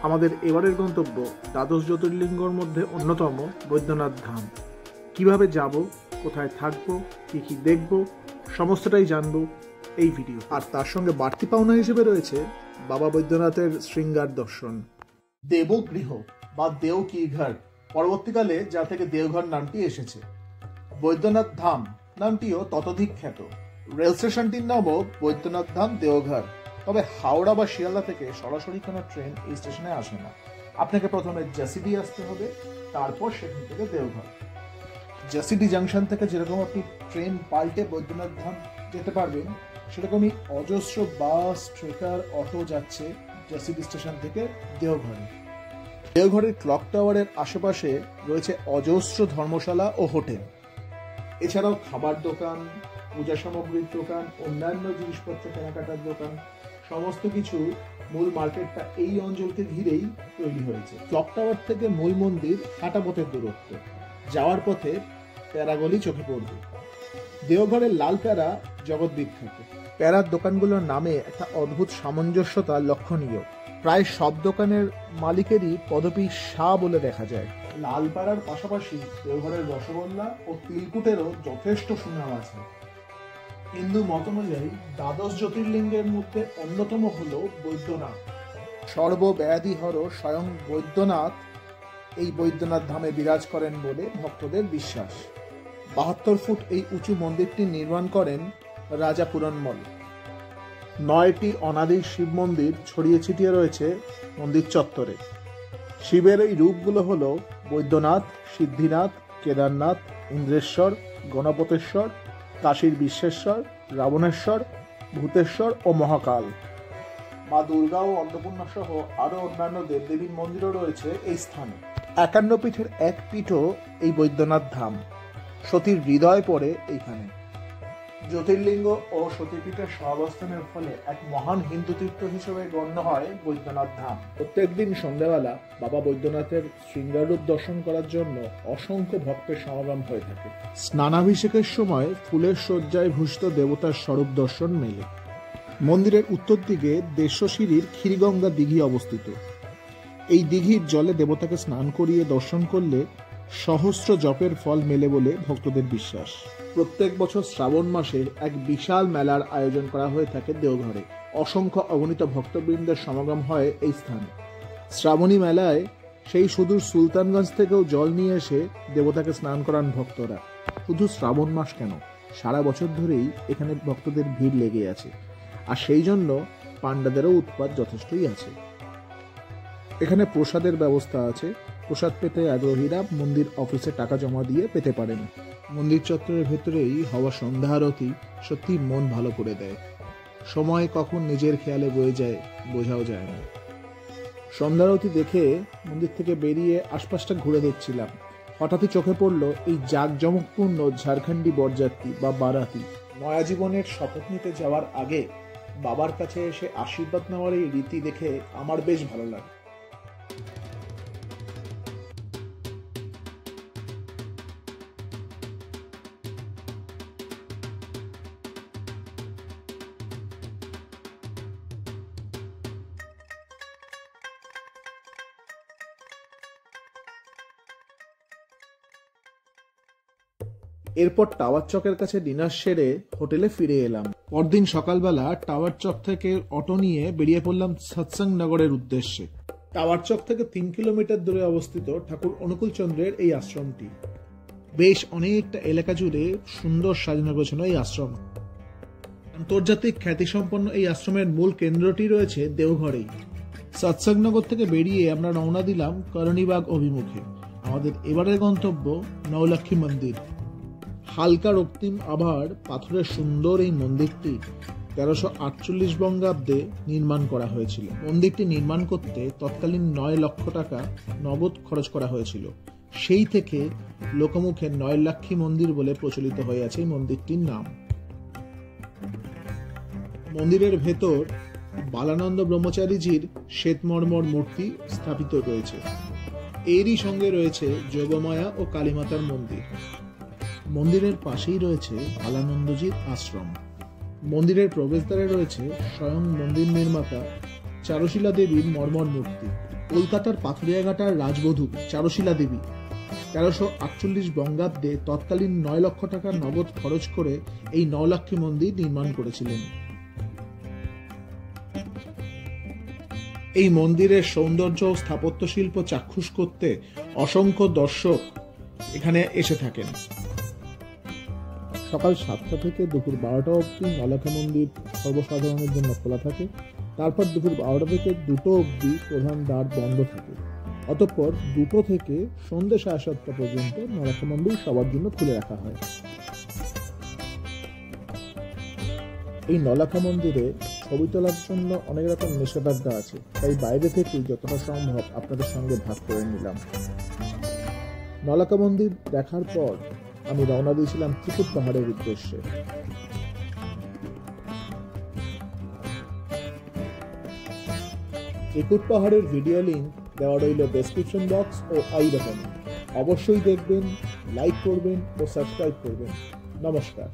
আমাদের এবারের গন্তব্য দ্বাদশ জ্যোতির্লিঙ্গর মধ্যে অন্যতম বৈদ্যনাথ ধাম। কিভাবে যাব, কোথায় থাকব, কি দেখব, সমস্তটাই জানব এই ভিডিও। আর তার সঙ্গে বাড়তি পাওনা হিসেবে রয়েছে বাবা বৈদ্যনাথের শৃঙ্গার দর্শন। দেবগৃহ বা দেওকিঘর, পরবর্তীকালে যা থেকে দেওঘর নামটি এসেছে। বৈদ্যনাথ ধাম নামটিও ততোধিক খ্যাত। রেল স্টেশনটির নামও বৈদ্যনাথ ধাম দেওঘর। তবে হাওড়া বা শিয়ালদা থেকে সরাসরি কোনো ট্রেন এই স্টেশনে আসে না। আপনাকে প্রথমে জাসিডি আসতে হবে, তারপর সেখান থেকে দেওঘর। জাসিডি জাংশন থেকে যেরকম আপনি ট্রেন পাল্টে বৈদ্যনাথ ধাম যেতে পারবেন, সেরকমই অজস্র বাস, ট্রেকার, অটো যাচ্ছে জাসিডি স্টেশন থেকে দেওঘরে। দেওঘরের ক্লক টাওয়ারের আশেপাশে রয়েছে অজস্র ধর্মশালা ও হোটেল। এছাড়াও খাবার দোকান, পূজা সামগ্রীর দোকান, অন্যান্য জিনিসপত্র কেনাকাটার দোকান, সমস্ত কিছু মূল মার্কেটটা এই অঞ্চলকে ঘিরেই তৈরি হয়েছে। ক্লক টাওয়ার থেকে মূল মন্দির হাঁটা পথের দূরত্ব, যাওয়ার পথে প্যারাগলি চোখে পড়বে। দেওঘরের লাল প্যারা জগৎ বিখ্যাত। প্যারার দোকানগুলোর নামে একটা অদ্ভুত সামঞ্জস্যতা লক্ষণীয়। প্রায় সব দোকানের মালিকেরই পদবী শাহ বলে দেখা যায়। লাল প্যারার পাশাপাশি দেওঘরের রসগোল্লা ও তিলকুটেরও যথেষ্ট সুনাম আছে। হিন্দু মত অনুযায়ী দ্বাদশ জ্যোতির্লিঙ্গের মধ্যে অন্যতম হল বৈদ্যনাথ। সর্বব্যাধিহর স্বয়ং বৈদ্যনাথ এই বৈদ্যনাথ ধামে বিরাজ করেন বলে ভক্তদের বিশ্বাস। 72 ফুট এই উঁচু মন্দিরটি নির্মাণ করেন রাজা পুরনমল। 9টি অনাদি শিব মন্দির ছড়িয়ে ছিটিয়ে রয়েছে মন্দির চত্বরে। শিবের এই রূপগুলো হল বৈদ্যনাথ, সিদ্ধিনাথ, কেদারনাথ, ইন্দ্রেশ্বর, গণপতেশ্বর, কাশীর বিশ্বেশ্বর, রাবণেশ্বর, ভূতেশ্বর ও মহাকাল। মা দুর্গা ও অন্নপূর্ণা সহ আরো অন্যান্য দেবদেবীর মন্দিরও রয়েছে এই স্থানে। 51 পীঠের এক পীঠও এই বৈদ্যনাথ ধাম। সতীর হৃদয় পড়ে এইখানে। জ্যোতির্লিঙ্গ ও সতীপীঠের সহাবস্থানের ফলে এক মহান হিন্দু তীর্থ হিসেবে গণ্য হয় বৈদ্যনাথ ধাম। প্রত্যেকদিন সন্ধ্যাবেলা বাবা বৈদ্যনাথের শৃঙ্গার রূপ দর্শন করার জন্য অসংখ্য ভক্তের সমাগম হয়ে থাকে। স্নানাভিষেকের সময় ফুলের শয্যায় ভূষিত দেবতার স্বরূপ দর্শন মেলে। মন্দিরের উত্তর দিকে দেশ্বশিরির ক্ষীরগঙ্গা দিঘি অবস্থিত। এই দিঘির জলে দেবতাকে স্নান করিয়ে দর্শন করলে সহস্র জপের ফল মেলে বলে ভক্তদের বিশ্বাস। প্রত্যেক বছর শ্রাবণ মাসে এক বিশাল মেলার আয়োজন করা হয়ে থাকে দেওঘরে। অসংখ্য অগণিত ভক্তবৃন্দের সমাগম হয় এই স্থানে। শ্রাবণী মেলায় সেই সুদূর সুলতানগঞ্জ থেকেও জল নিয়ে এসে দেবতাকে স্নান করান ভক্তরা। শুধু শ্রাবণ মাস কেন, সারা বছর ধরেই এখানে ভক্তদের ভিড় লেগে আছে। আর সেই জন্য পাণ্ডাদেরও উৎপাত যথেষ্টই আছে। এখানে প্রসাদের ব্যবস্থা আছে। প্রসাদ পেতে আগ্রহীরা মন্দির অফিসে টাকা জমা দিয়ে পেতে পারেন। মন্দির চত্বরের ভেতরেই হওয়া সন্ধ্যা আরতি সত্যি মন ভালো করে দেয়। সময় কখন নিজের খেয়ালে বয়ে যায় বোঝাও যায় না। সন্ধ্যা আরতি দেখে মন্দির থেকে বেরিয়ে আশপাশটা ঘুরে দেখছিলাম। হঠাৎই চোখে পড়ল এই জাঁকজমকপূর্ণ ঝাড়খণ্ডী বরযাত্রী বা বারাতি। নয়া জীবনের শপথ নিতে যাওয়ার আগে বাবার কাছে এসে আশীর্বাদ নেওয়ার এই রীতি দেখে আমার বেশ ভালো লাগে। এরপর টাওয়ার চকের কাছে ডিনার সেরে হোটেলে ফিরে এলাম। পরদিন সকালবেলা টাওয়ার চক থেকে অটো নিয়ে বেরিয়ে পড়লাম সৎসঙ্গ নগরের উদ্দেশ্যে। টাওয়ার চক থেকে 3 কিলোমিটার দূরে অবস্থিত ঠাকুর অনুকূল চন্দ্রের এই আশ্রমটি। বেশ অনেকটা এলাকা জুড়ে সুন্দর সাজানো গোছানো এই আশ্রম। আন্তর্জাতিক খ্যাতিসম্পন্ন এই আশ্রমের মূল কেন্দ্রটি রয়েছে দেওঘরেই। সৎসঙ্গনগর থেকে বেরিয়ে আমরা রওনা দিলাম করণীবাগ অভিমুখে। আমাদের এবারের গন্তব্য নৌলক্ষ্মী মন্দির। হালকা রক্তিম আভার পাথরের সুন্দর এই মন্দিরটি 1348 বঙ্গাব্দে নির্মাণ করা হয়েছিল। মন্দিরটি নির্মাণ করতে তৎকালীন 9 লক্ষ টাকা নগদ খরচ করা হয়েছিল। সেই থেকে লোকমুখে নয়লাক্ষী মন্দির বলে প্রচলিত হয়ে আছে এই মন্দিরটির নাম। মন্দিরের ভেতর বালানন্দ ব্রহ্মচারীজির শ্বেতমর্মর মূর্তি স্থাপিত রয়েছে। এরই সঙ্গে রয়েছে যোগমায়া ও কালীমাতার মন্দির। মন্দিরের পাশেই রয়েছে বালানন্দজির আশ্রম। মন্দিরের প্রবেশদ্বারে রয়েছে স্বয়ং মন্দির নির্মাতা চারুশীলা দেবীর মর্মর মূর্তি। কলকাতার পাথুরিয়াঘাটার রাজবধূ চারুশীলা দেবী 1348 বঙ্গাব্দে তৎকালীন 9 লক্ষ টাকা নগদ খরচ করে এই নৌলক্ষ্মী মন্দির নির্মাণ করেছিলেন। এই মন্দিরের সৌন্দর্য ও স্থাপত্য শিল্প চাক্ষুষ করতে অসংখ্য দর্শক এখানে এসে থাকেন। সকাল 7টা থেকে দুপুর 12টা অবধি নৌলক্ষ্মী মন্দির সর্বসাধারণের জন্য খোলা থাকে। তারপর দুপুর 12টা থেকে 2টো অবধি প্রধান দ্বার বন্ধ থাকে। অতঃপর 2টো থেকে সন্ধ্যে 7:30টা পর্যন্ত নৌলক্ষ্মী মন্দির সবার জন্য খুলে রাখা হয়। এই নৌলক্ষ্মী মন্দিরে ছবি তোলার জন্য অনেক রকম নিষেধাজ্ঞা আছে, তাই বাইরে থেকে যতটা সম্ভব আপনাদের সঙ্গে ভাগ করে নিলাম। নৌলক্ষ্মী মন্দির দেখার পর আমি রওনা দিয়েছিলাম ত্রিকুট পাহাড়ের উদ্দেশ্যে। ত্রিকুট পাহাড়ের ভিডিও লিংক দেওয়া রইল ডেসক্রিপশন বক্স ও আই বাটনে। অবশ্যই দেখবেন, লাইক করবেন ও সাবস্ক্রাইব করবেন। নমস্কার।